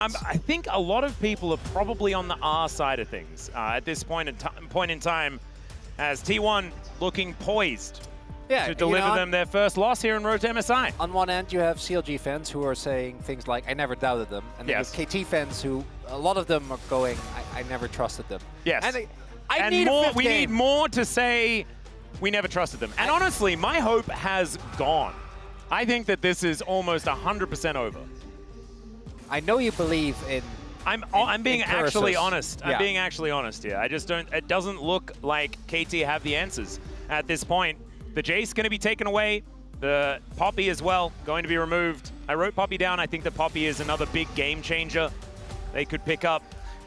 I think a lot of people are probably on the R side of things at this point in time, as T1 looking poised to deliver them their first loss here in Road to MSI. On one end, you have CLG fans who are saying things like, I never doubted them. And then there's KT fans who, a lot of them are going, I never trusted them. Yes. And we need more to say we never trusted them. And honestly, my hope has gone. I think that this is almost 100% over. I know you believe in. I'm being actually honest. Yeah. I'm being actually honest here. I just don't. It doesn't look like KT have the answers at this point. The Jace going to be taken away. The Poppy as well going to be removed. I wrote Poppy down. I think the Poppy is another big game changer they could pick up.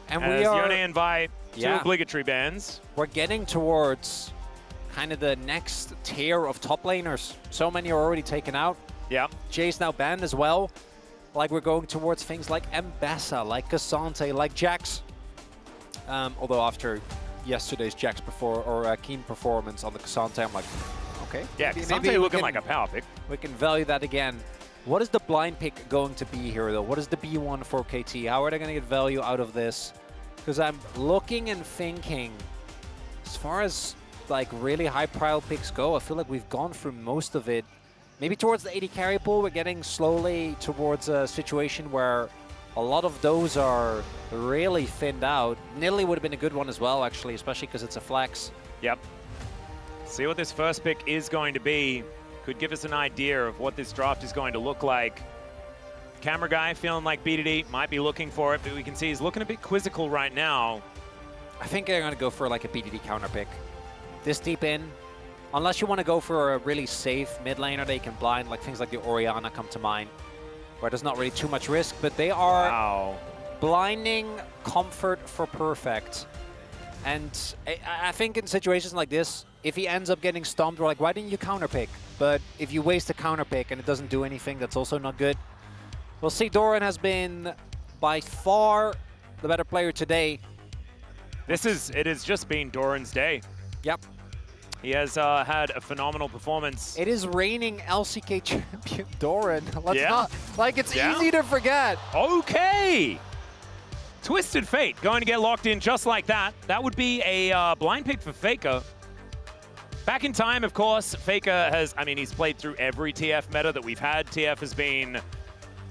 And as we are Yone and Vi, two obligatory bans. We're getting towards kind of the next tier of top laners. So many are already taken out. Yeah. Jay's now banned as well. Like we're going towards things like Mbessa, like Cassante, like Jax. Although after yesterday's Jax Keen performance on the Cassante, I'm like, okay. Yeah, Cassante looking like a power pick. We can value that again. What is the blind pick going to be here, though? What is the B1 for KT? How are they going to get value out of this? Because I'm looking and thinking, as far as like really high prio picks go, I feel like we've gone through most of it. Maybe towards the 80 carry pool, we're getting slowly towards a situation where a lot of those are really thinned out. Nidalee would have been a good one as well, actually, especially because it's a flex. Yep. See what this first pick is going to be. Could give us an idea of what this draft is going to look like. Camera guy feeling like BDD, might be looking for it, but we can see he's looking a bit quizzical right now. I think they're going to go for like a BDD counter pick. This deep in. Unless you want to go for a really safe mid laner they can blind, like things like the Orianna come to mind, where there's not really too much risk, but they are blinding Comfort for Perfect. And I think in situations like this, if he ends up getting stumped, we're like, why didn't you counter pick? But if you waste a counter pick and it doesn't do anything, that's also not good. We'll see. Doran has been by far the better player today. It has just been Doran's day. Yep. He has had a phenomenal performance. It is reigning LCK champion Doran. Let's not, like, it's easy to forget. Okay. Twisted Fate going to get locked in just like that. That would be a blind pick for Faker. Back in time, of course, Faker has, I mean, he's played through every TF meta that we've had. TF has been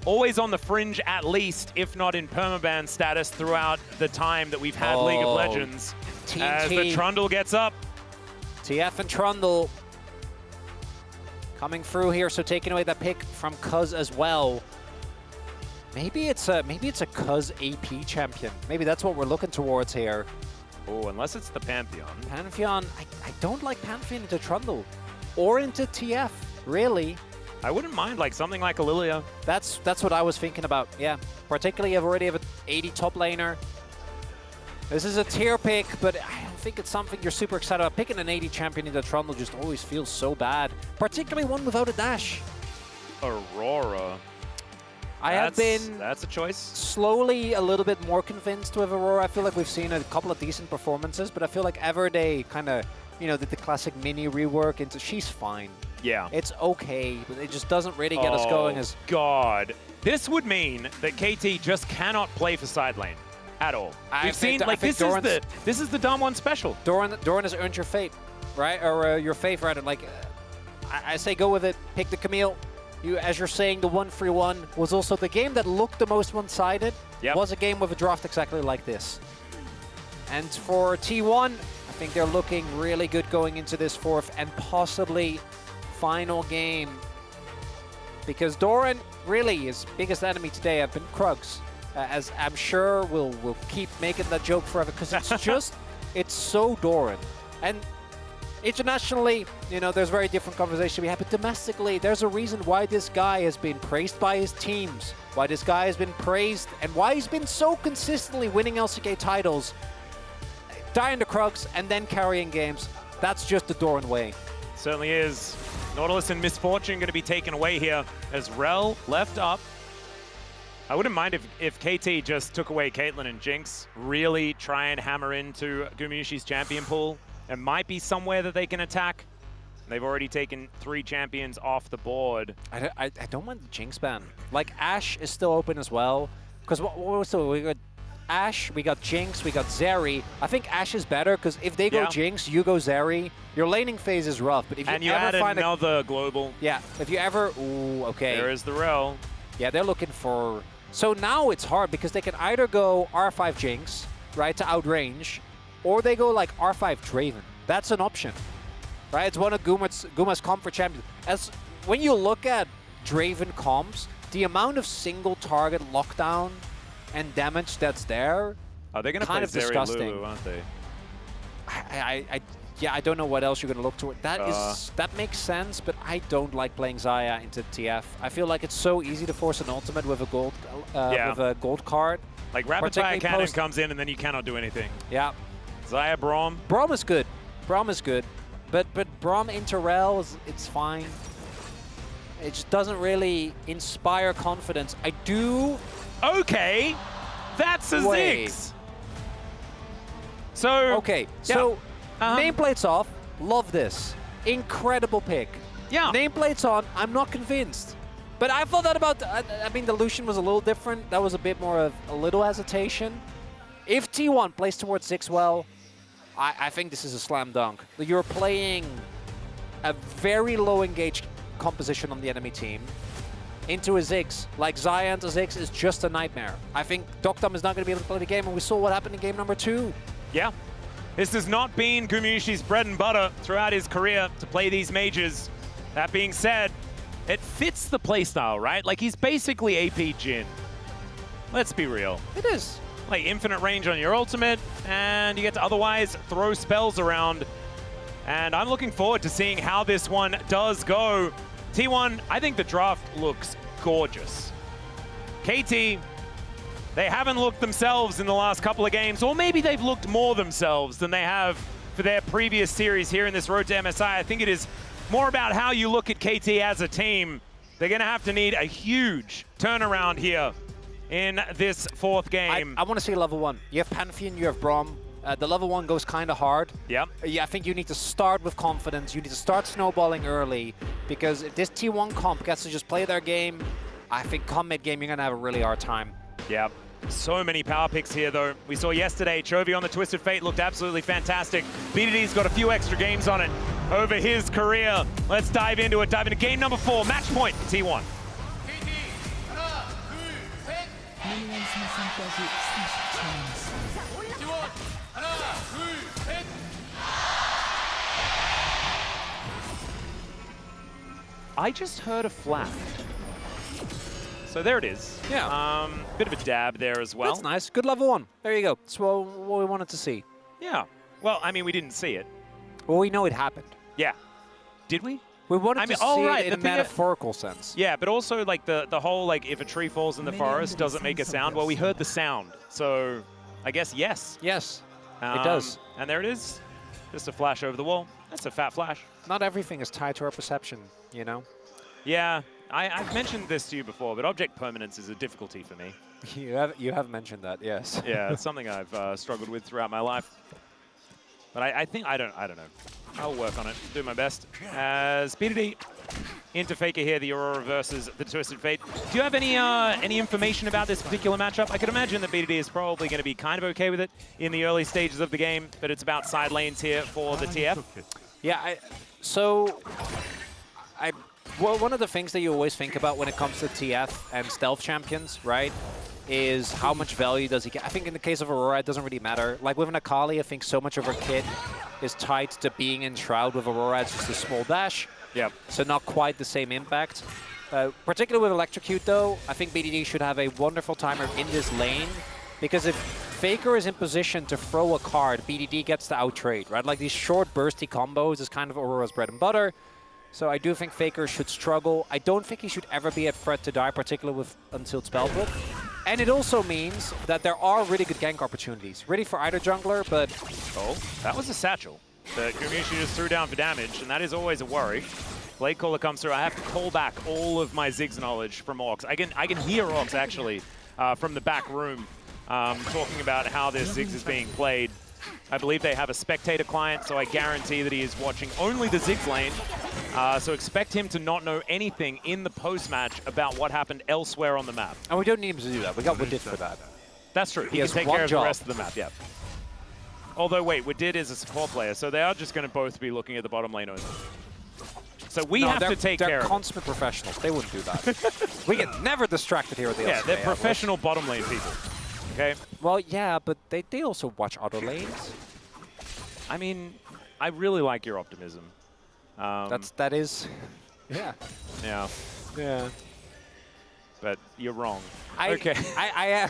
always on the fringe, at least, if not in permaban status throughout the time that we've had League of Legends. As the Trundle gets up. TF and Trundle coming through here, so taking away that pick from Cuz as well. Maybe it's a Cuz AP champion. Maybe that's what we're looking towards here. Oh, unless it's the Pantheon. Pantheon, I don't like Pantheon into Trundle or into TF, really. I wouldn't mind like something like a Lilia. That's what I was thinking about. Yeah, particularly I've already have an 80 top laner. This is a tier pick, but I don't think it's something you're super excited about. Picking an 80 champion into Trundle just always feels so bad, particularly one without a dash. Aurora. That's a choice. Slowly a little bit more convinced with Aurora. I feel like we've seen a couple of decent performances, but I feel like Everday kind of, you know, did the classic mini rework into she's fine. Yeah. It's okay, but it just doesn't really get us going as... God. This would mean that KT just cannot play for side lane at all. We've seen, like, this is the Dumb One special. Doran has earned your fate, right? Or your faith, rather. Like, I say go with it. Pick the Camille. As you're saying, the 1-3-1 was also the game that looked the most one-sided. Yep. Was a game with a draft exactly like this. And for T1, I think they're looking really good going into this fourth and possibly final game. Because Doran, really, his biggest enemy today have been Krugs. As I'm sure we'll keep making that joke forever, because it's just, it's so Doran. And internationally, you know, there's very different conversation we have, but domestically, there's a reason why this guy has been praised by his teams, why this guy has been praised, and why he's been so consistently winning LCK titles, dying to Krugs, and then carrying games. That's just the Doran way. Certainly is. Nautilus and Misfortune going to be taken away here as Rel left up. I wouldn't mind if KT just took away Caitlyn and Jinx, really try and hammer into Gumyushi's champion pool. It might be somewhere that they can attack. They've already taken 3 champions off the board. I don't want the Jinx ban. Like, Ashe is still open as well. Because we got Ashe, we got Jinx, we got Zeri. I think Ashe is better because if they go Jinx, you go Zeri. Your laning phase is rough, but if you ever find another global. Yeah, if you ever, ooh, okay. There is the rel. Yeah, they're looking for. So now it's hard because they can either go R5 Jinx, right, to outrange, or they go like R5 Draven. That's an option, right? It's one of Guma's comp for champions. As when you look at Draven comps, the amount of single target lockdown and damage that's there, they're going to play Zeri Lulu, aren't they? Yeah, I don't know what else you're going to look toward. That makes sense, but I don't like playing Xayah into TF. I feel like it's so easy to force an ultimate with a gold card. Like rapid fire cannon comes in and then you cannot do anything. Yeah. Xayah Braum. Braum is good. Braum is good, but Braum into rel it's fine. It just doesn't really inspire confidence. I do. Okay, that's a Ziggs. So okay, so nameplates off. Love this. Incredible pick. Yeah. Nameplates on. I'm not convinced, but I thought that about. I mean, the Lucian was a little different. That was a bit more of a little hesitation. If T1 plays towards Ziggs well, I think this is a slam dunk. You're playing a very low engaged composition on the enemy team into a Ziggs. Like Xayah into Ziggs is just a nightmare. I think Dokdom is not going to be able to play the game, and we saw what happened in game number 2. Yeah. This has not been Gumyushi's bread and butter throughout his career to play these mages. That being said, it fits the playstyle, right? Like he's basically AP Jhin. Let's be real. It is. Like infinite range on your ultimate, and you get to otherwise throw spells around. And I'm looking forward to seeing how this one does go. T1, I think the draft looks gorgeous. KT, they haven't looked themselves in the last couple of games, or maybe they've looked more themselves than they have for their previous series here in this road to MSI. I think it is more about how you look at KT as a team. They're going to have to need a huge turnaround here in this 4th game. I want to see level 1. You have Pantheon, you have Braum. The level 1 goes kind of hard. Yep. Yeah, I think you need to start with confidence. You need to start snowballing early, because if this T1 comp gets to just play their game, I think come mid-game you're going to have a really hard time. Yep. So many power picks here, though. We saw yesterday, Chovy on the Twisted Fate looked absolutely fantastic. BDD's got a few extra games on it over his career. Let's dive into it. Dive into game number 4, match point for T1. I just heard a flash. So there it is. Yeah. Bit of a dab there as well. That's nice. Good level 1. There you go. That's what we wanted to see. Yeah. Well, I mean, we didn't see it. Well, we know it happened. Yeah. Did we? We wanted to see it in a metaphorical sense. Yeah, but also like the whole like if a tree falls in the forest doesn't make a sound. Well, we heard the sound, so I guess yes. Yes, it does. And there it is. Just a flash over the wall. That's a fat flash. Not everything is tied to our perception, you know? Yeah, I've mentioned this to you before, but object permanence is a difficulty for me. You have mentioned that, yes. Yeah, it's something I've struggled with throughout my life. But I think I don't know. I'll work on it. Do my best. As BDD into Faker here, the Aurora versus the Twisted Fate. Do you have any information about this particular matchup? I could imagine that BDD is probably going to be kind of okay with it in the early stages of the game, but it's about side lanes here for the TF. Yeah, well, one of the things that you always think about when it comes to TF and stealth champions, right, is how much value does he get. I think in the case of Aurora, it doesn't really matter. Like with an Akali, I think so much of her kit is tied to being in Shroud. With Aurora, it's just a small dash. Yep. So not quite the same impact. Particularly with Electrocute, though, I think BDD should have a wonderful timer in this lane, because if Faker is in position to throw a card, BDD gets to out-trade, right? Like these short, bursty combos is kind of Aurora's bread and butter. So I do think Faker should struggle. I don't think he should ever be at threat to die, particularly with Unsealed Spellbook. And it also means that there are really good gank opportunities. Ready for either jungler, but... Oh, that was a satchel that Gumyushi just threw down for damage, and that is always a worry. Blade Caller comes through. I have to call back all of my Ziggs knowledge from Orcs. I can hear Orcs, actually, from the back room, talking about how this Ziggs is being played. I believe they have a spectator client, so I guarantee that he is watching only the Ziggs lane. So expect him to not know anything in the post-match about what happened elsewhere on the map. And we don't need him to do that. We got Wadid for that. That's true. He can take care of the rest of the map, yeah. Although, wait, Wadid is a support player, so they are just going to both be looking at the bottom lane only. So we have to take care of it. They're consummate professionals. They wouldn't do that. We get never distracted here with the LCK. Yeah, they're professional bottom lane people. Okay? Well, yeah, but they also watch other lanes. I mean, I really like your optimism. That is, yeah. Yeah. Yeah. But you're wrong. Okay. I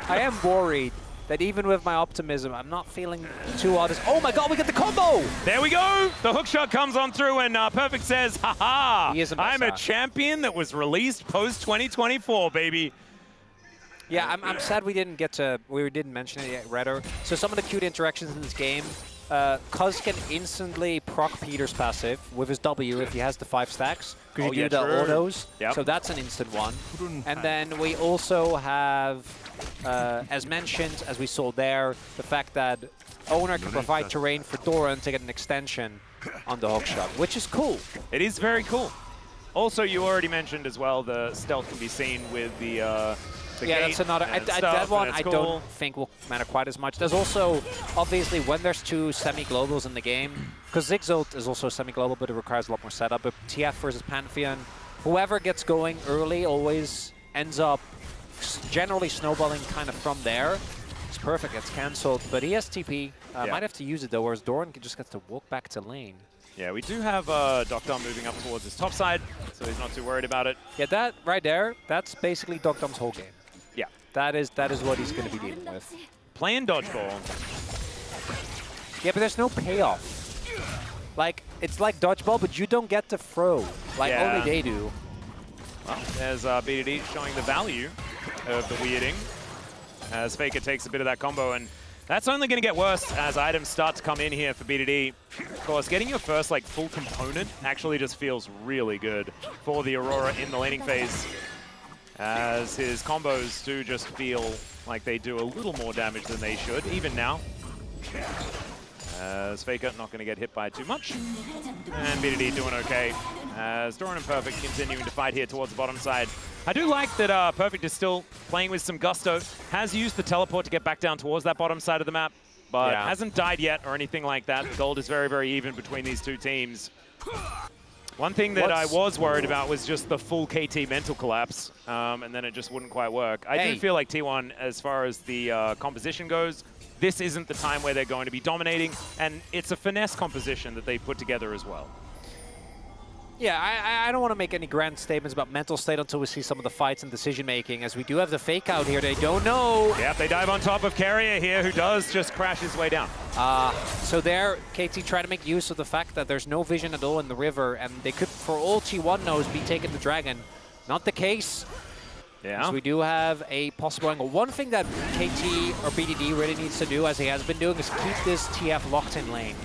am worried that even with my optimism, I'm not feeling too honest. Oh my God, we get the combo! There we go! The hook shot comes on through and Perfect says, haha! I'm a champion that was released post-2024, baby. Yeah, I'm sad we didn't mention it yet, Redder. So some of the cute interactions in this game, Cuz can instantly proc Peter's passive with his W if he has the 5 stacks, because you do the autos. Yep. So that's an instant one. And then we also have, as mentioned, as we saw there, the fact that Owner can provide terrain for Doran to get an extension on the hookshot, which is cool. It is very cool. Also, you already mentioned as well the stealth can be seen with the yeah, that's another. That one I don't think will matter quite as much. There's also, obviously, when there's 2 semi-globals in the game, because Zigzult is also semi-global, but it requires a lot more setup. But TF versus Pantheon, whoever gets going early always ends up generally snowballing kind of from there. It's perfect, gets cancelled, but he has TP. Might have to use it though, whereas Doran just gets to walk back to lane. Yeah, we do have Docdom moving up towards his top side, so he's not too worried about it. Yeah, that right there, that's basically Docdom's whole game. Yeah. That is what he's going to be dealing with. Playing dodgeball. Yeah, but there's no payoff. Like, it's like dodgeball, but you don't get to throw. Like, only they do. Well, there's BDD showing the value of the weirding as Faker takes a bit of that combo, and that's only going to get worse as items start to come in here for BDD. Of course, getting your first like full component actually just feels really good for the Aurora in the laning phase, as his combos do just feel like they do a little more damage than they should, even now. As Faker not going to get hit by too much. And BDD doing okay. As Doran and Perfect continuing to fight here towards the bottom side. I do like that Perfect is still playing with some gusto. Has used the teleport to get back down towards that bottom side of the map, but hasn't died yet or anything like that. The gold is very, very even between these two teams. One thing that I was worried about was just the full KT mental collapse, and then it just wouldn't quite work. I do feel like T1, as far as the composition goes, this isn't the time where they're going to be dominating, and it's a finesse composition that they put together as well. Yeah, I don't want to make any grand statements about mental state until we see some of the fights and decision-making, as we do have the fake out here. They don't know. Yep, they dive on top of Carrier here, who does just crash his way down. So there, KT try to make use of the fact that there's no vision at all in the river, and they could, for all T1 knows, be taking the dragon. Not the case. Yeah. So we do have a possible angle. One thing that KT or BDD really needs to do, as he has been doing, is keep this TF locked in lane.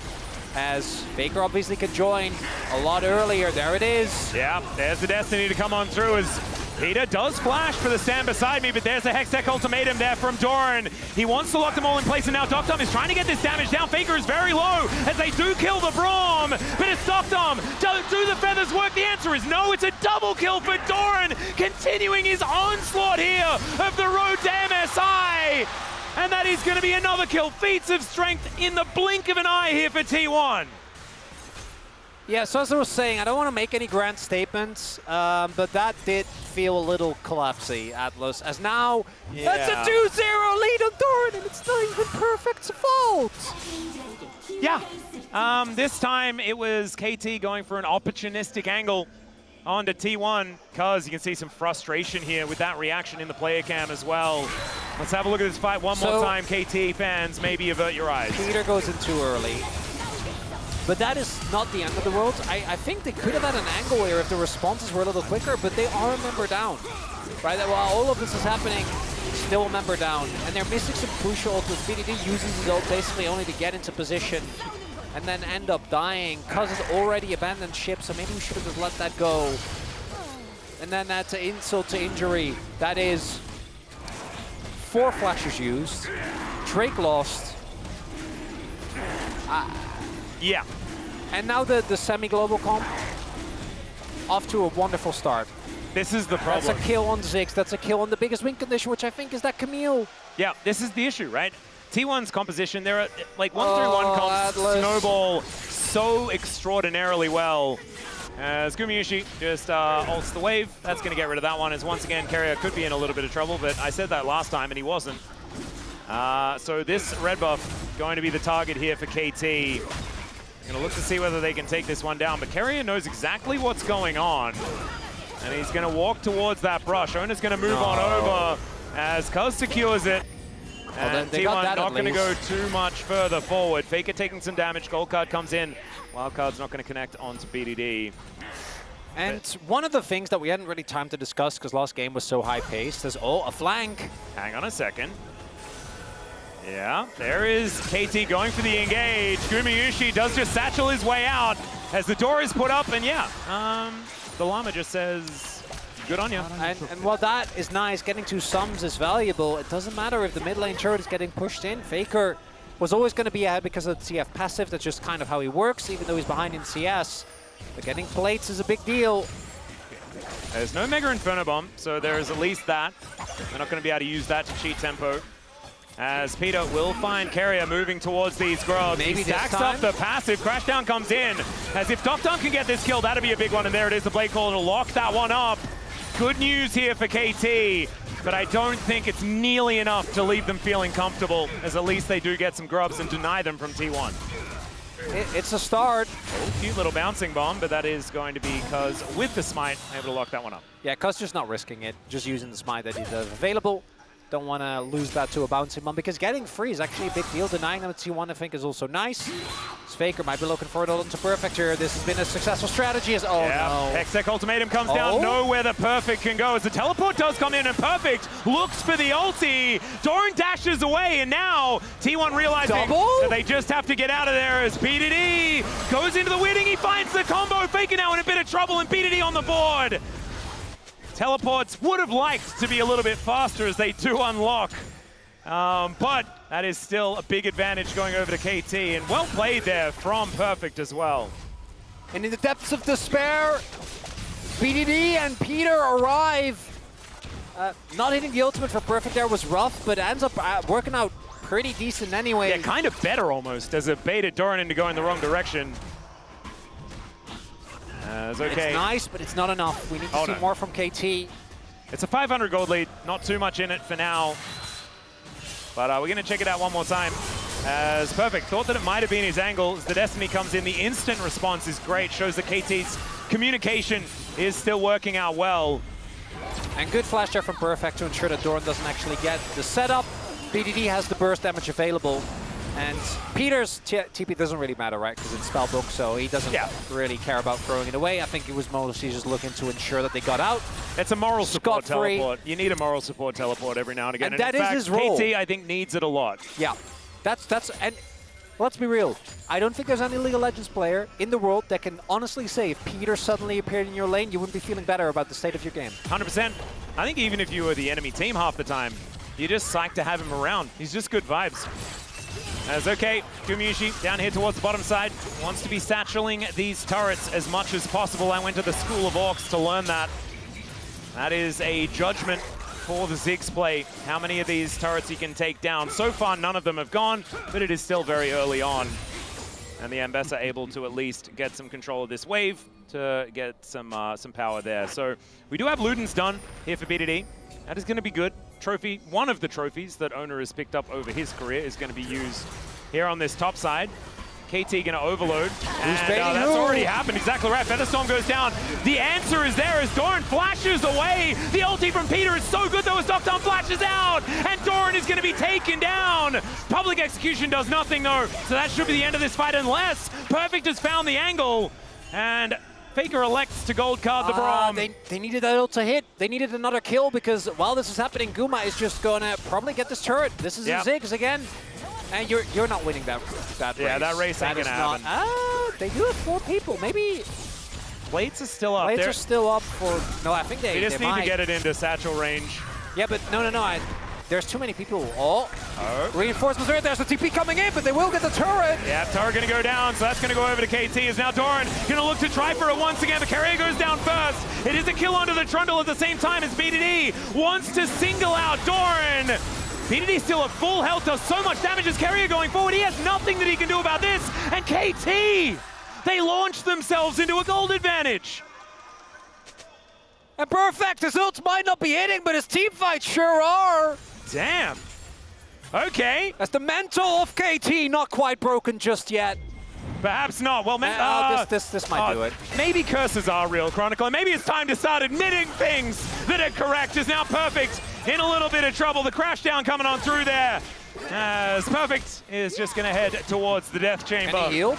As Faker obviously could join a lot earlier. There it is. Yeah, there's the Destiny to come on through as Peter does flash for the stand beside me, but there's a Hextech ultimatum there from Doran. He wants to lock them all in place, and now Docdom is trying to get this damage down. Faker is very low as they do kill the Braum, but it's Docdom. Do the feathers work? The answer is no. It's a double kill for Doran, continuing his onslaught here of the road to MSI. And that is going to be another kill. Feats of strength in the blink of an eye here for T1. Yeah, so as I was saying, I don't want to make any grand statements, but that did feel a little collapsy, Atlas, as now that's a 2-0 lead on Doran, and it's not even Perfect's fault. Yeah, this time it was KT going for an opportunistic angle onto T1, because you can see some frustration here with that reaction in the player cam as well. Let's have a look at this fight one more time, KT fans. Maybe avert your eyes. Peter goes in too early. But that is not the end of the world. I think they could have had an angle here if the responses were a little quicker, but they are a member down. Right? While all of this is happening, still a member down. And they're missing some crucial ult with BDD uses his ult basically only to get into position and then end up dying. Cuz has already abandoned ship, so maybe we should have just let that go. And then that's an insult to injury. That is 4 flashes used. Drake lost. Yeah. And now the semi-global comp. off to a wonderful start. This is the problem. That's a kill on Ziggs. That's a kill on the biggest win condition, which I think is that Camille. Yeah, this is the issue, right? T1's composition, there are like 1-3-1 comps snowball so extraordinarily well. As Gumayushi just ults the wave, that's going to get rid of that one. As once again, Keria could be in a little bit of trouble, but I said that last time and he wasn't. So this red buff going to be the target here for KT. Going to look to see whether they can take this one down, but Keria knows exactly what's going on. And he's going to walk towards that brush. Ona's going to move on over as Cuz secures it. And T1 not going to go too much further forward. Faker taking some damage. Gold card comes in. Wild card's not going to connect onto BDD. And one of the things that we hadn't really time to discuss because last game was so high-paced is, a flank. Hang on a second. Yeah, there is KT going for the engage. Gumayushi does just satchel his way out as the door is put up. And yeah, the llama just says, good on you. And while that is nice, getting 2 sums is valuable. It doesn't matter if the mid lane turret is getting pushed in. Faker was always going to be ahead because of the CF passive. That's just kind of how he works, even though he's behind in CS. But getting plates is a big deal. There's no Mega Inferno Bomb, so there is at least that. They're not going to be able to use that to cheat tempo. As Peter will find Keria moving towards these grubs. Maybe he stacks up the passive. Crashdown comes in. As if Doc can get this kill, that'd be a big one. And there it is, the Blade Call to lock that one up. Good news here for KT, but I don't think it's nearly enough to leave them feeling comfortable, as at least they do get some grubs and deny them from T1. It's a start. Oh, cute little bouncing bomb, but that is going to be Cuz with the smite able to lock that one up. Yeah, Cuz just not risking it, just using the smite that he does available. Don't want to lose that to a bouncing bomb because getting free is actually a big deal. Denying them at T1, I think, is also nice. Faker might be looking for it all into Perfect here. This has been a successful strategy. No. Hextech Ultimatum comes down. Nowhere the Perfect can go as the teleport does come in and Perfect looks for the ulti. Doran dashes away and now T1 realizing that they just have to get out of there as BDD goes into the winning. He finds the combo. Faker now in a bit of trouble and BDD on the board. Teleports would have liked to be a little bit faster as they do unlock. But that is still a big advantage going over to KT, and well played there from Perfect as well. And in the depths of despair, BDD and Peter arrive. Not hitting the ultimate for Perfect there was rough, but ends up working out pretty decent anyway. Yeah, kind of better almost, as it baited Doran into going the wrong direction. Okay. It's nice, but it's not enough. We need to see more from KT. It's a 500 gold lead, not too much in it for now. But we're going to check it out one more time. As Perfect thought that it might have been his angle. As the Destiny comes in, the instant response is great. Shows that KT's communication is still working out well. And good flash there from Perfect to ensure that Doran doesn't actually get the setup. BDD has the burst damage available. And Peter's TP doesn't really matter, right? Because it's spellbook, so he doesn't really care about throwing it away. I think it was mostly just looking to ensure that they got out. It's a moral support teleport. You need a moral support teleport every now and again. And that is his role. KT, I think, needs it a lot. Yeah, and let's be real. I don't think there's any League of Legends player in the world that can honestly say if Peter suddenly appeared in your lane, you wouldn't be feeling better about the state of your game. 100%. I think even if you were the enemy team half the time, you're just psyched to have him around. He's just good vibes. As Gumayushi down here towards the bottom side, wants to be satcheling these turrets as much as possible. I went to the School of Orcs to learn that. That is a judgment for the Ziggs play, how many of these turrets he can take down. So far, none of them have gone, but it is still very early on. And the Ambessa able to at least get some control of this wave to get some power there. So we do have Ludens done here for BDD. That is going to be good. Trophy, one of the trophies that Owner has picked up over his career is going to be used here on this top side. KT going to overload, and that's already happened. Exactly right. Featherstorm goes down. The answer is there as Doran flashes away. The ulti from Peter is so good though as Knockdown flashes out, and Doran is going to be taken down. Public execution does nothing though, so that should be the end of this fight unless Perfect has found the angle, and Faker elects to gold card the Braum. They needed that ult to hit. They needed another kill because while this is happening, Guma is just going to probably get this turret. This is a Ziggs again. And you're not winning that race. Yeah, that race ain't going to happen. They do have 4 people. Maybe plates are still up. Plates are still up for... No, I think they just need to get it into satchel range. Yeah, but no. there's too many people. Reinforcements right there's the TP coming in, but they will get the turret. Yeah, turret gonna go down, so that's gonna go over to KT. Is now Doran gonna look to try for it once again, but Carrier goes down first. It is a kill onto the Trundle at the same time as BDD wants to single out Doran. BDD still at full health, does so much damage as Carrier going forward. He has nothing that he can do about this, and KT, they launch themselves into a gold advantage. And Perfect, his ults might not be hitting, but his team fights sure are. Damn. Okay. As the mental of KT not quite broken just yet. Perhaps not. Well, this might do it. Maybe curses are real, Chronicle. Maybe it's time to start admitting things that are correct. Is now Perfect in a little bit of trouble. The crash down coming on through there. As Perfect is just going to head towards the death chamber. Can he heal?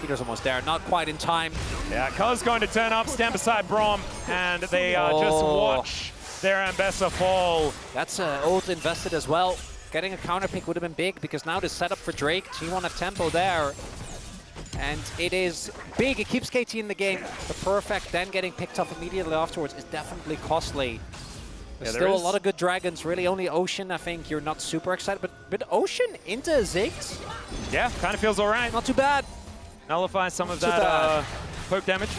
Peter's almost there. Not quite in time. Yeah, Cuz going to turn up, stand beside Braum, and they just watch their Ambessa fall. That's ult invested as well. Getting a counter pick would have been big because now the setup for Drake, T1 have tempo there. And it is big, it keeps KT in the game. The Perfect then getting picked up immediately afterwards is definitely costly. There's still a lot of good dragons, really only Ocean, I think you're not super excited, but Ocean into Ziggs? Yeah, kind of feels all right. Not too bad. Nullifies some of that poke damage.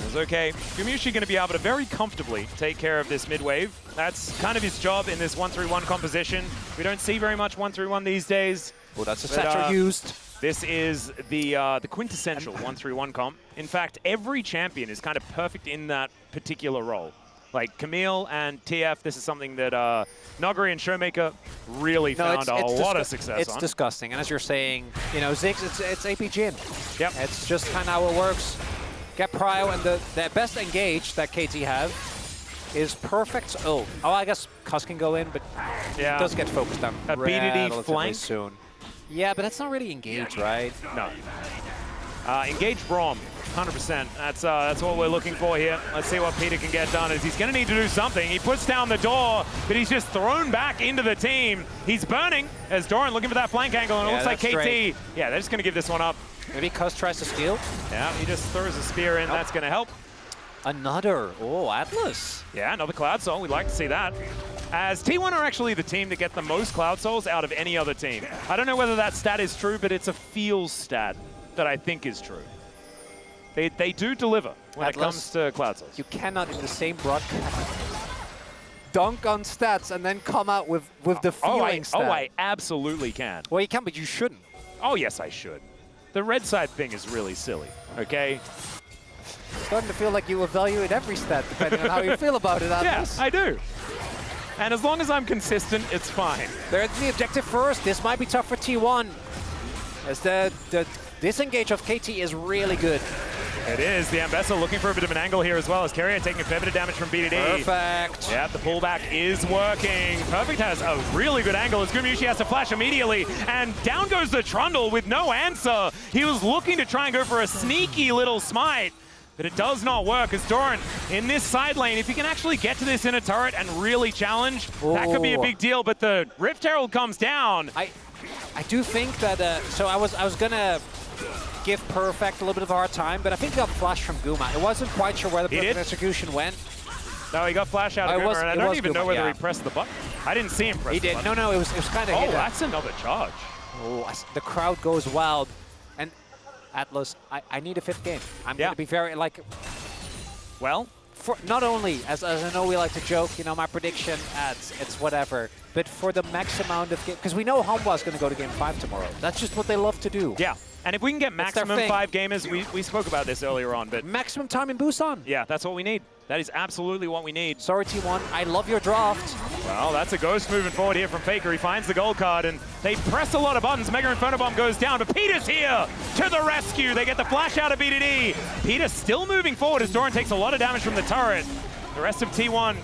It's okay. Gumushi going to be able to very comfortably take care of this mid wave. That's kind of his job in this 1-3-1 composition. We don't see very much 1-3-1 these days. Well, that's a satchel used. This is the quintessential 1-3-1 comp. In fact, every champion is kind of perfect in that particular role. Like Camille and TF, this is something that Noguri and Showmaker really found a lot of success on. It's disgusting, and as you're saying, you know, Ziggs, it's AP Jhin. Yep. It's just kind of how it works. Get Prio, and the best engage that KT have is Perfect's ult. Oh, I guess Cuz can go in, but yeah, it does get focused on a BDD flank soon. Yeah, but that's not really engage, right? No. Engage Braum. 100%. That's what we're looking for here. Let's see what Peter can get done. As he's going to need to do something. He puts down the door, but he's just thrown back into the team. He's burning as Doran looking for that flank angle, and it looks like KT. Straight. Yeah, they're just going to give this one up. Maybe Cuz tries to steal. Yeah, he just throws a spear in. That's going to help. Another. Oh, Atlas. Yeah, another Cloud Soul. We'd like to see that. As T1 are actually the team that get the most Cloud Souls out of any other team. I don't know whether that stat is true, but it's a feels stat that I think is true. They do deliver when it comes to Cloud Souls. You cannot in the same broadcast dunk on stats and then come out with the feeling stat. Oh, I absolutely can. Well, you can, but you shouldn't. Oh, yes, I should. The red side thing is really silly, okay? Starting to feel like you evaluate every stat depending on how you feel about it, Atlas. Yeah, I do. And as long as I'm consistent, it's fine. There's the objective first. This might be tough for T1. As the disengage of KT is really good. It is. The Ambessa looking for a bit of an angle here as well as Carrier taking a fair bit of damage from BDD. Perfect. Yeah, the pullback is working. Perfect has a really good angle as Gumushi has to flash immediately. And down goes the Trundle with no answer. He was looking to try and go for a sneaky little smite, but it does not work as Doran in this side lane. If he can actually get to this inner turret and really challenge, that could be a big deal. But the Rift Herald comes down. I do think that, so I was gonna give Perfect a little bit of a hard time, but I think he got flash from Guma. I wasn't quite sure where the perfect execution went. No, he got flash out of Guma, and I don't even know whether he pressed the button. I didn't see him press the button. No, it was kind of hidden. Oh, that's another charge. Oh, the crowd goes wild. And Atlas, I need a 5th game. I'm going to be very, like... Well? For, not only, as I know we like to joke, you know, my prediction, it's whatever, but for the max amount of game, because we know Hanwha's going to go to game 5 tomorrow. That's just what they love to do. Yeah, and if we can get maximum 5 gamers, we spoke about this earlier on, but... Maximum time in Busan. Yeah, that's what we need. That is absolutely what we need. Sorry, T1. I love your draft. Well, that's a ghost moving forward here from Faker. He finds the gold card, and they press a lot of buttons. Mega Inferno Bomb goes down, but Peter's here to the rescue. They get the flash out of BDD. Peter still moving forward as Doran takes a lot of damage from the turret. The rest of T1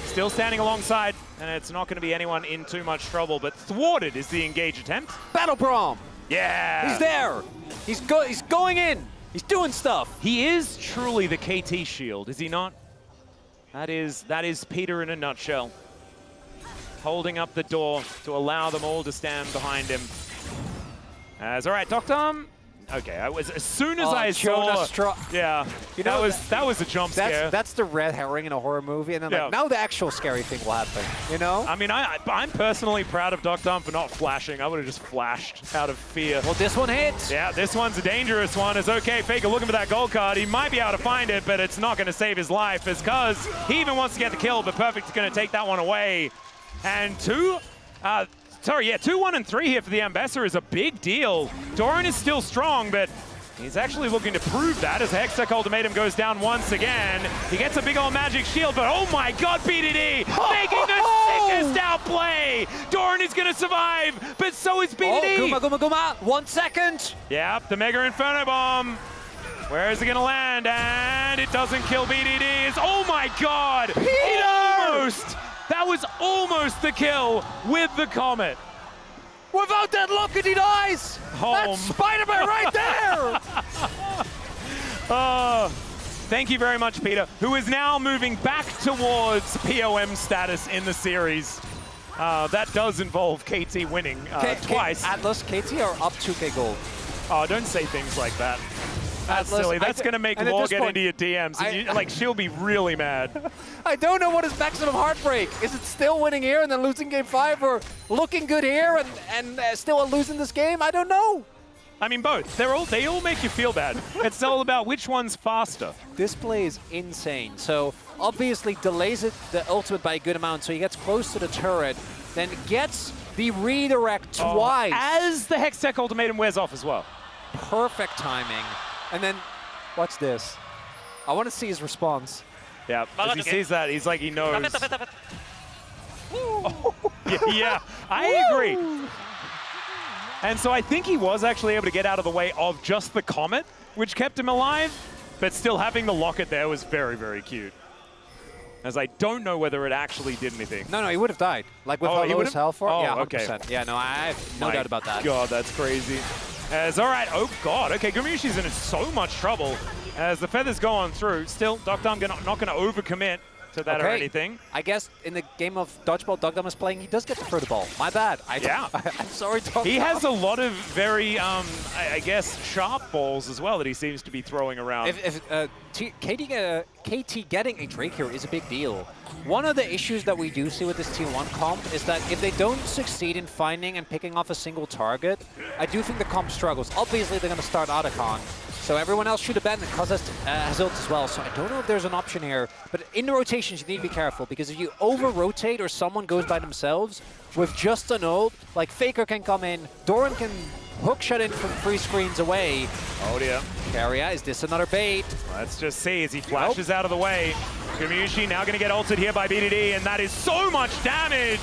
still standing alongside, and it's not going to be anyone in too much trouble, but thwarted is the engage attempt. Battle Braum. Yeah. He's there. He's going in. He's doing stuff. He is truly the KT shield, is he not? That is Peter in a nutshell. Holding up the door to allow them all to stand behind him. All right, Doctor, Okay, as soon as I saw, yeah, you know, that was a jump scare. That's the red herring in a horror movie, and then like, now the actual scary thing will happen. You know? I mean, I'm personally proud of Dr. for not flashing. I would have just flashed out of fear. Well, this one hits. Yeah, this one's a dangerous one. It's okay, Faker looking for that gold card. He might be able to find it, but it's not going to save his life. It's because he even wants to get the kill, but Perfect's going to take that one away. And 2, 1 and 3 here for the Ambassador is a big deal. Doran is still strong, but he's actually looking to prove that as the Hextech Ultimatum goes down once again. He gets a big old magic shield, but oh my god, BDD making the sickest outplay! Doran is going to survive, but so is BDD! Oh, Guma. 1 second! Yep, the Mega Inferno Bomb. Where is it going to land? And it doesn't kill BDD. Oh my god! Almost! That was almost the kill with the Comet. Without that locket, he dies! That's Spider-Man right there! Thank you very much, Peter, who is now moving back towards POM status in the series. That does involve KT winning twice. Atlas, KT are up 2K gold. Oh, don't say things like that. That's silly. That's going to make Law get into your DMs. And she'll be really mad. I don't know what is maximum heartbreak. Is it still winning here and then losing game 5, or looking good here and still losing this game? I don't know. I mean, both. They all make you feel bad. It's all about which one's faster. This play is insane. So obviously delays the ultimate by a good amount, so he gets close to the turret, then gets the redirect twice. As the Hextech Ultimatum wears off as well. Perfect timing. And then, watch this. I want to see his response. Yeah, as he sees that, he's like, he knows. Yeah, I agree. And so I think he was actually able to get out of the way of just the Comet, which kept him alive, but still having the locket there was very, very cute. As I don't know whether it actually did anything. No, he would have died. Like with how low his health for. Oh, yeah, 100%. Okay. Yeah, no, I have no doubt about that. God, that's crazy. As, all right, oh god, okay, Gumayushi's in so much trouble as the feathers go on through. Still, Dogdom not going to overcommit to that or anything. I guess in the game of Dodgeball Dogdom is playing, he does get to throw the ball. My bad. I'm sorry, Dogdom. He has a lot of very, I guess, sharp balls as well that he seems to be throwing around. KT getting a Drake here is a big deal. One of the issues that we do see with this T1 comp is that if they don't succeed in finding and picking off a single target, I do think the comp struggles. Obviously, they're going to start Otacon, so everyone else should abandon. Cuz has ult as well, so I don't know if there's an option here. But in the rotations, you need to be careful, because if you over-rotate or someone goes by themselves with just an ult, like Faker can come in, Doran can hook shot in from 3 screens away. Oh dear. Carrier, is this another bait? Let's just see as he flashes out of the way. Gumayushi now going to get ulted here by BDD, and that is so much damage.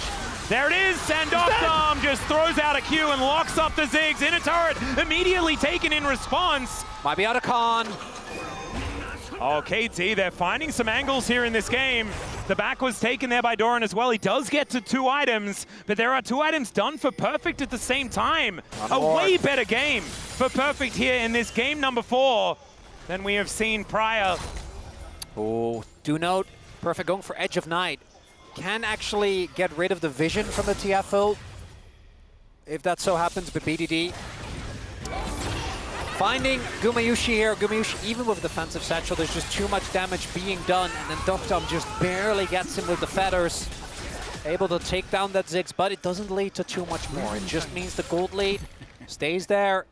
There it is, and Dogdom just throws out a Q and locks up the Ziggs in a turret, immediately taken in response. Might be out of con. Oh, KT, they're finding some angles here in this game. The back was taken there by Doran as well. He does get to 2 items, but there are 2 items done for Perfect at the same time. A way better game for Perfect here in this game number 4 than we have seen prior. Oh, do note, Perfect going for Edge of Night. Can actually get rid of the vision from the TF ult, if that so happens, but BDD finding Gumayushi here. Gumayushi, even with defensive satchel, there's just too much damage being done, and then Dogdom just barely gets him with the feathers. Able to take down that Ziggs, but it doesn't lead to too much more. It just means the gold lead stays there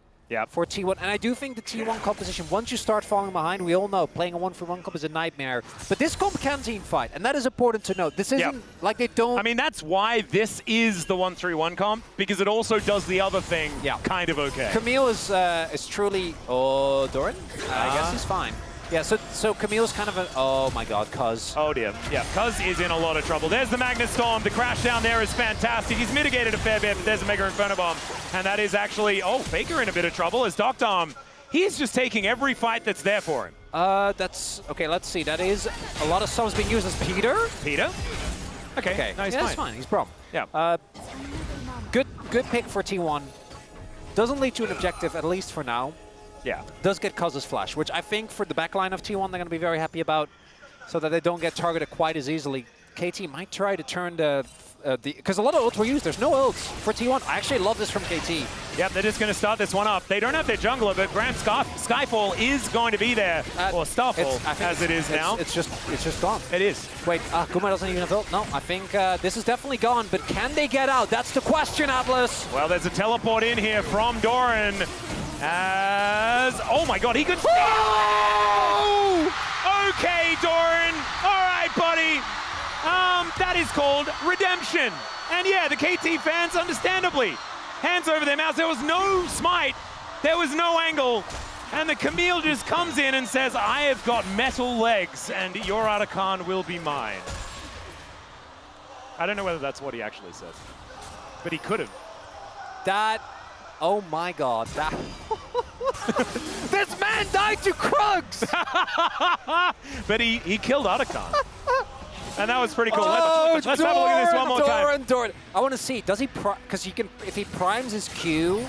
for T1. And I do think the T1 composition, once you start falling behind, we all know playing a 1-for-1 comp is a nightmare. But this comp can team fight, and that is important to note. This isn't like they don't... I mean, that's why this is the 1-3-1 comp, because it also does the other thing kind of okay. Camille is truly... Oh, Doran? I guess he's fine. Yeah, so Camille's kind of a... Oh my god, Cuz. Oh dear. Yeah, Cuz is in a lot of trouble. There's the Magnet Storm. The crash down there is fantastic. He's mitigated a fair bit, but there's a Mega Inferno Bomb. And that is actually... Oh, Faker in a bit of trouble as Dogdom. He's just taking every fight that's there for him. That's... Okay, let's see. That is a lot of subs being used as Peter. Peter? Okay. No, that's fine. He's prom. Yeah. Good pick for T1. Doesn't lead to an objective, at least for now. Yeah. Does get Cuz's flash, which I think for the backline of T1 they're going to be very happy about, so that they don't get targeted quite as easily. KT might try to turn because a lot of ults were used. There's no ults for T1. I actually love this from KT. Yep, they're just going to start this one up. They don't have their jungler, but Grand Skyfall is going to be there, or Starfall, as it is now. It's just gone. It is. Wait, Guma doesn't even have ult. No, I think this is definitely gone, but can they get out? That's the question, Atlas. Well, there's a teleport in here from Doran. Oh my god, he could... Oh! Okay, Doran. All right, buddy. That is called redemption. And yeah, the KT fans, understandably, hands over their mouths. There was no smite. There was no angle. And the Camille just comes in and says, I have got metal legs, and your Arakan will be mine. I don't know whether that's what he actually says, but he could have. That, oh my god, that... This man died to Krugs! But he killed Arakan. And that was pretty cool. Oh, let's have a look at this one more time. Doran. I want to see, does he, because he can, if he primes his Q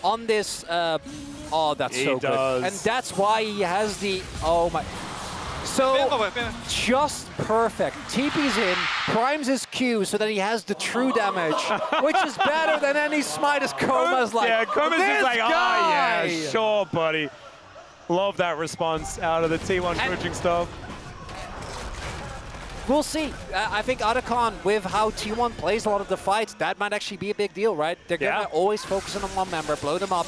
on this, oh, that's so good. And that's why he has the, oh my. So, just perfect. TP's in, primes his Q so that he has the true damage, which is better than any smite as Koma's like, yeah, Koma's just like, guy. oh yeah, sure, buddy. Love that response out of the T1 coaching staff. We'll see. I think Arakan, with how T1 plays a lot of the fights, that might actually be a big deal, right? They're going to always focus on one member, blow them up.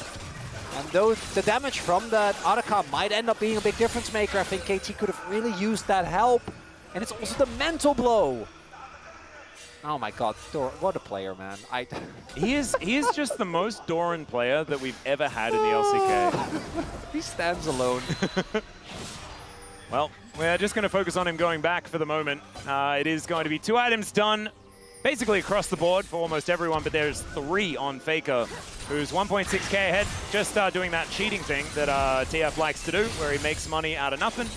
And the damage from that Arakan might end up being a big difference maker. I think KT could have really used that help. And it's also the mental blow. Oh my god, what a player, man. He is just the most Doran player that we've ever had in the LCK. He stands alone. Well, we're just going to focus on him going back for the moment. It is going to be 2 items done basically across the board for almost everyone, but there's 3 on Faker, who's 1.6k ahead, just doing that cheating thing that TF likes to do, where he makes money out of nothing.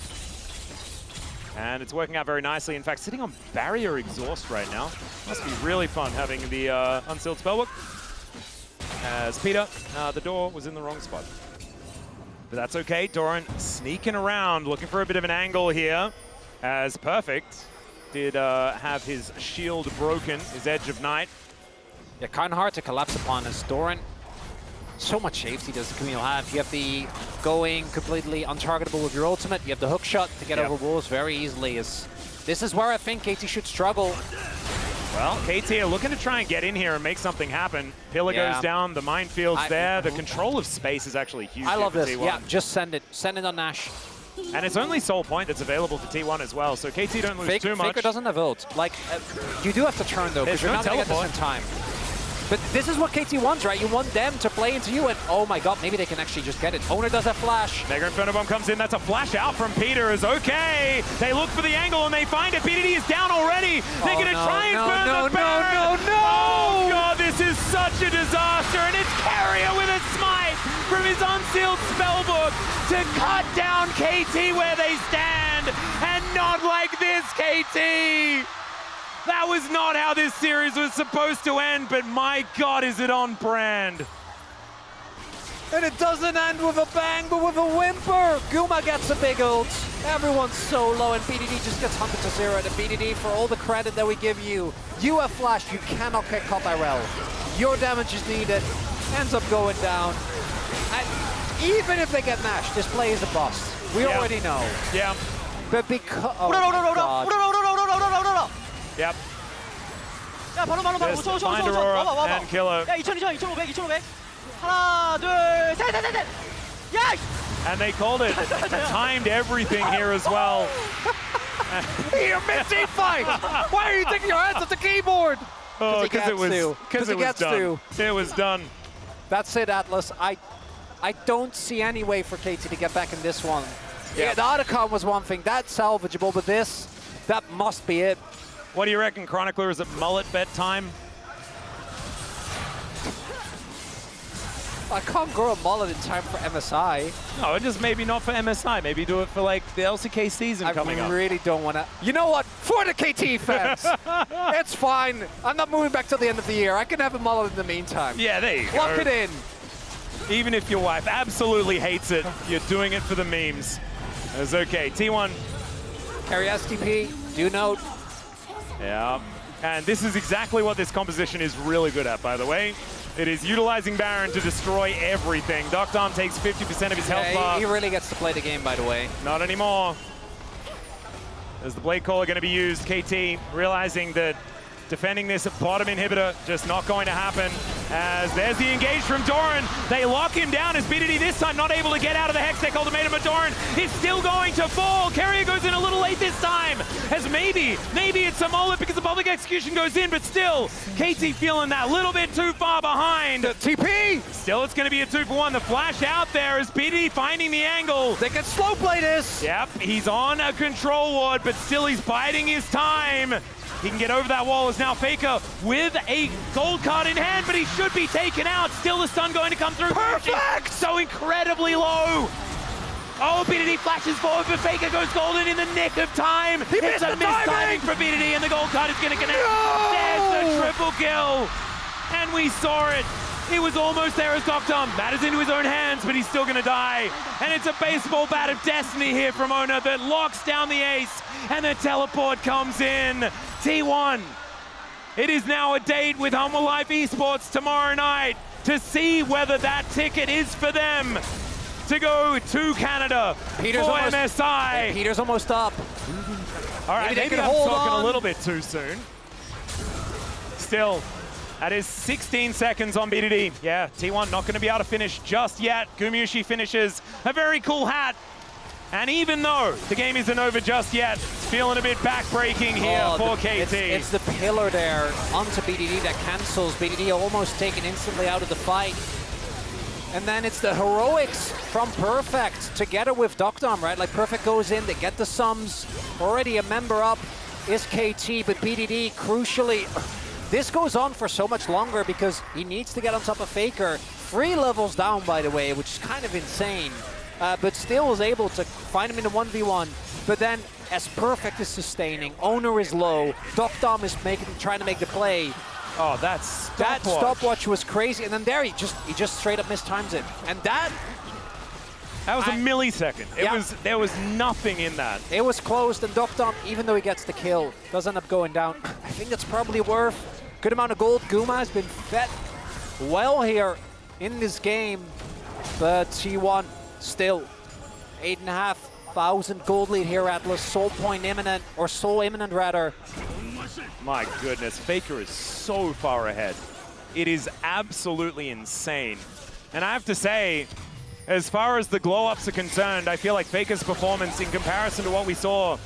And it's working out very nicely. In fact, sitting on barrier exhaust right now. Must be really fun having the unsealed spellbook. As Peter, the door was in the wrong spot. But that's okay. Doran sneaking around, looking for a bit of an angle here. As Perfect did have his shield broken, his Edge of Night. Yeah, kind of hard to collapse upon as Doran. So much safety does the Camille have. You have the going completely untargetable with your ultimate. You have the hook shot to get over walls very easily. This is where I think KT should struggle. Well, KT are looking to try and get in here and make something happen. Pillar goes down, the minefield's there. The control of space is actually huge. I love this. T1. Yeah, just send it. Send it on Nash. And it's only Soul Point that's available for T1 as well, so KT don't lose too much. Faker doesn't have ult. Like, you do have to turn though, because you're not going to get this in time. But this is what KT wants, right? You want them to play into you, and oh my god, maybe they can actually just get it. Owner does have flash. Mega Inferno Bomb comes in. That's a flash out from Peter. Is okay. They look for the angle and they find it. PDD is down already. They're going to try and burn the Baron. Oh god, this is such a disaster, and it's Carrier with a smite from his unsealed spellbook to cut down KT where they stand, and not like this, KT. That was not how this series was supposed to end, but my god, is it on brand. And it doesn't end with a bang, but with a whimper. Guma gets a big ult. Everyone's so low, and BDD just gets hunted to 0. And BDD, for all the credit that we give you, you have flash, you cannot get caught by Rel. Your damage is needed, ends up going down. And even if they get Nash, this play is a bust. We already know. Yeah. But because... Oh, god. Yep. Just find Aurora and kill her. 야, 2500. 하나, 둘, 셋. 야! And they called it. Timed everything here as well. You're missing fight! Why are you taking your hands off the keyboard? Oh, because it was done. It was done. That's it, Atlas. I don't see any way for KT to get back in this one. Yeah, the Arakan was one thing. That's salvageable, but this, that must be it. What do you reckon, Chronicler? Is it mullet bet time? I can't grow a mullet in time for MSI. No, just maybe not for MSI. Maybe do it for like the LCK season coming up. I really don't want to. You know what? For the KT fans, it's fine. I'm not moving back till the end of the year. I can have a mullet in the meantime. Yeah, there you go. Lock it in. Even if your wife absolutely hates it, you're doing it for the memes. It's okay. T1. Carry STP. Do note. Yeah, and this is exactly what this composition is really good at, by the way. It is utilizing Baron to destroy everything. Doctom takes 50% of his health bar. He really gets to play the game, by the way. Not anymore. As the Blade Caller going to be used, KT realizing that defending this bottom inhibitor just not going to happen. As there's the engage from Doran. They lock him down as BDD this time not able to get out of the Hextech ultimatum, but Doran is still going to fall. Carrier goes in a little late this time. As maybe it's a mullet because the public execution goes in, but still, KT feeling that little bit too far behind. The TP! Still, it's going to be a 2-for-1. The flash out there is BDD finding the angle. They can slow play this! Yep, he's on a control ward, but still he's biding his time. He can get over that wall as now Faker with a gold card in hand, but he should be taken out. Still the stun going to come through. Perfect! So incredibly low. Oh, BDD flashes forward, but Faker goes golden in the nick of time. It's a missed timing for BDD, and the gold card is going to connect. No! There's the triple kill. And we saw it. It was almost there as Doctom matters into his own hands, but he's still going to die. And it's a baseball bat of destiny here from Ona that locks down the ace, and the teleport comes in. T1, it is now a date with Humble Life Esports tomorrow night to see whether that ticket is for them to go to Canada for MSI. Peter's almost up. All right, maybe I'm talking a little bit too soon. Still, that is 16 seconds on BDD. Yeah, T1 not going to be able to finish just yet. Gumayusi finishes a very cool hat. And even though the game isn't over just yet, it's feeling a bit backbreaking here for KT. It's the pillar there onto BDD that cancels. BDD almost taken instantly out of the fight. And then it's the heroics from Perfect together with Doctom, right? Like Perfect goes in, they get the sums. Already a member up is KT, but BDD crucially, this goes on for so much longer because he needs to get on top of Faker. 3 levels down, by the way, which is kind of insane. But still is able to find him in a 1v1. But then, as Perfect is sustaining, Owner is low, Doctom is trying to make the play. Oh, that stopwatch was crazy. And then there, he just straight up mistimes it. And that was a millisecond. There was nothing in that. It was closed, and Doctom, even though he gets the kill, does end up going down. I think that's probably worth good amount of gold. Guma has been fed well here in this game, but T1 still 8,500 gold lead here, Atlas. Soul point imminent, or soul imminent rather. My goodness, Faker is so far ahead. It is absolutely insane. And I have to say, as far as the glow-ups are concerned, I feel like Faker's performance in comparison to what we saw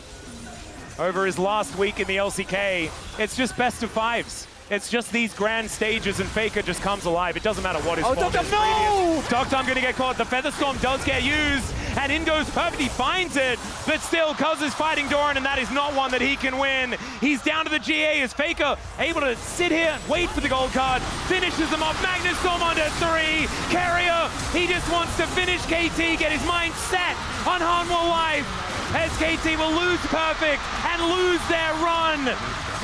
over his last week in the LCK, it's just best of 5s. It's just these grand stages and Faker just comes alive. It doesn't matter what his form is. No! Doctom going to get caught. The Featherstorm does get used, and in goes Perfect. He finds it, but still, Cuz is fighting Doran, and that is not one that he can win. He's down to the GA as Faker able to sit here, wait for the gold card, finishes them off. Magnus Storm onto 3. Carrier, he just wants to finish KT, get his mind set on Hanwha Life, as KT will lose Perfect and lose their run.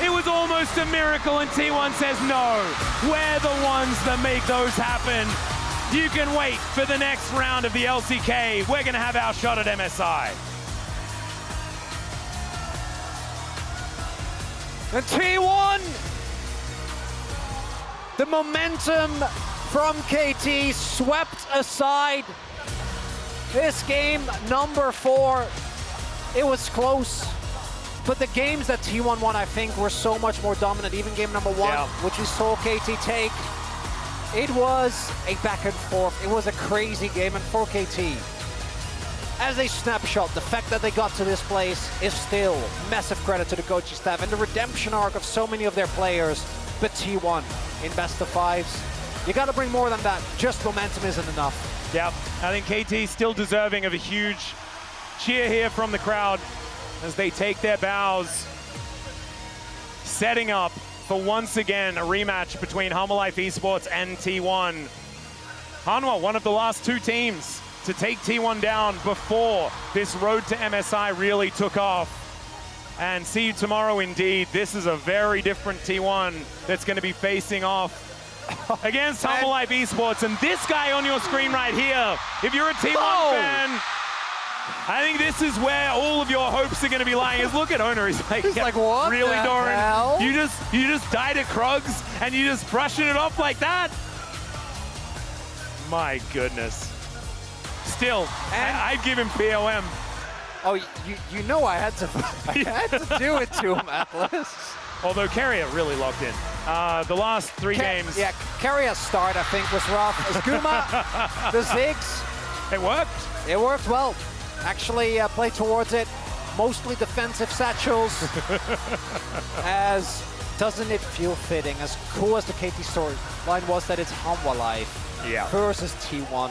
It was almost a miracle, and T1 says no. We're the ones that make those happen. You can wait for the next round of the LCK. We're going to have our shot at MSI. And T1, the momentum from KT swept aside. This game, number 4, it was close. But the games that T1 won, I think, were so much more dominant. Even game number 1, which we saw KT take, it was a back and forth. It was a crazy game, and for KT, as a snapshot, the fact that they got to this place is still massive credit to the coaching staff and the redemption arc of so many of their players. But T1 in best of 5s, you got to bring more than that. Just momentum isn't enough. Yeah, I think KT still deserving of a huge cheer here from the crowd as they take their bows, setting up for once again a rematch between Humble Life Esports and T1. Hanwha, one of the last 2 teams to take T1 down before this road to MSI really took off. And see you tomorrow indeed. This is a very different T1 that's going to be facing off against Humble Life Esports. And this guy on your screen right here, if you're a T1 fan, I think this is where all of your hopes are going to be lying. Is look at Owner. He's like, what really, the Doran? hell? You just died at Krugs and you just brushing it off like that? My goodness. Still, I'd give him POM. Oh, you know I had to do it to him, Atlas. Although Carrier really locked in. The last three games. Yeah, Carrier's start, I think, was rough. Azguma, the Ziggs. It worked. It worked well. Actually, played towards it. Mostly defensive satchels. As doesn't it feel fitting? As cool as the KT storyline was, that it's Hanwha Life versus T1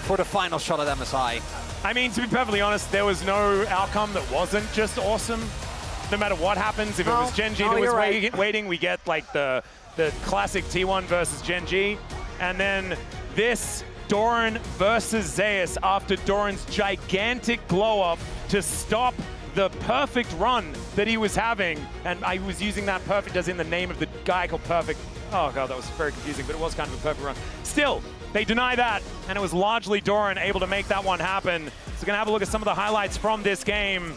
for the final shot at MSI. I mean, to be perfectly honest, there was no outcome that wasn't just awesome. No matter what happens, if it was Gen G that was waiting, we get like the classic T1 versus Gen G. And then this Doran versus Zeus after Doran's gigantic glow up to stop the perfect run that he was having. And I was using that perfect as in the name of the guy called Perfect. Oh god, that was very confusing, but it was kind of a perfect run. Still, they deny that, and it was largely Doran able to make that one happen. So we're gonna have a look at some of the highlights from this game.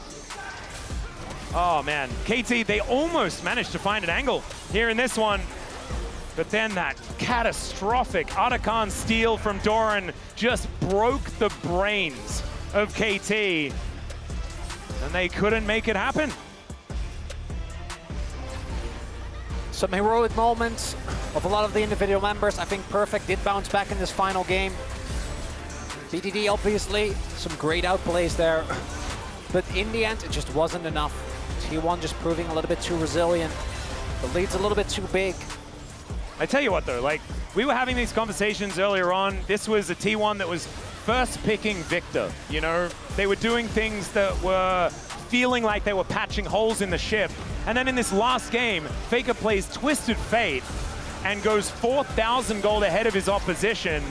Oh man, KT, they almost managed to find an angle here in this one. But then that catastrophic Atakan steal from Doran just broke the brains of KT. And they couldn't make it happen. Some heroic moments of a lot of the individual members. I think Perfect did bounce back in this final game. BDD, obviously, some great outplays there. But in the end, it just wasn't enough. T1 just proving a little bit too resilient. The lead's a little bit too big. I tell you what though, like, we were having these conversations earlier on. This was a T1 that was first picking Victor, you know? They were doing things that were feeling like they were patching holes in the ship. And then in this last game, Faker plays Twisted Fate and goes 4,000 gold ahead of his opposition.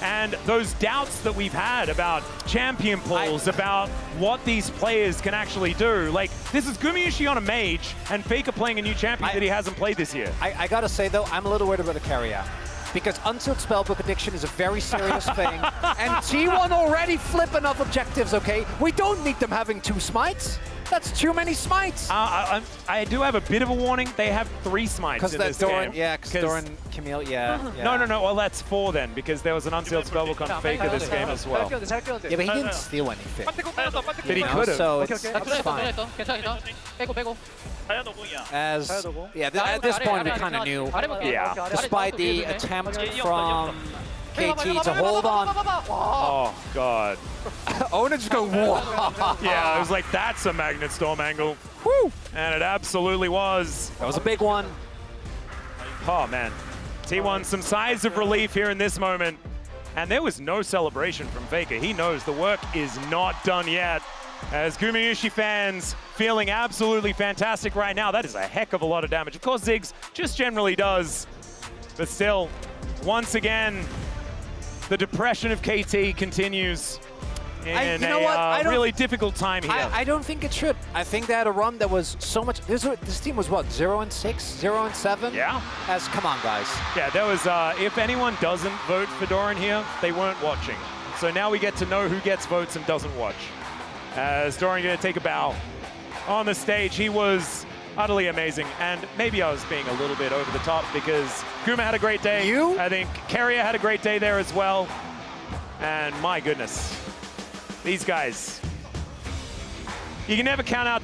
And those doubts that we've had about champion pools, about what these players can actually do. Like, this is Gumayushi on a mage, and Faker playing a new champion that he hasn't played this year. I gotta say, though, I'm a little worried about the carrier. Because Unsealed Spellbook addiction is a very serious thing. And T1 already flip enough objectives, okay? We don't need them having 2 smites. That's too many smites. I do have a bit of a warning. They have 3 smites in this game. Yeah, because Doran, Camille, yeah. No. Well, that's 4 then, because there was an Unsealed Spellbook on Faker this game as well. Yeah, but he didn't steal anything. But he could have. So it's fine. As, at this point, we kind of knew. Yeah. Despite the attempt from KT to hold on. Oh, God. Ona just go, whoa. Yeah, I was like, that's a Magnet Storm angle. Woo. And it absolutely was. That was a big one. Oh, man. T1, some sighs of relief here in this moment. And there was no celebration from Faker. He knows the work is not done yet. As Gumayushi fans feeling absolutely fantastic right now. That is a heck of a lot of damage. Of course, Ziggs just generally does. But still, once again, the depression of KT continues in a really difficult time here. I don't think it should. I think they had a run that was so much. This team was what, 0-6, 0-7? Yeah. Come on, guys. Yeah, there was. If anyone doesn't vote for Doran here, they weren't watching. So now we get to know who gets votes and doesn't watch. As Doran going to take a bow on the stage, he was utterly amazing. And maybe I was being a little bit over the top because Kuma had a great day. I think Carrier had a great day there as well. And my goodness, these guys, you can never count out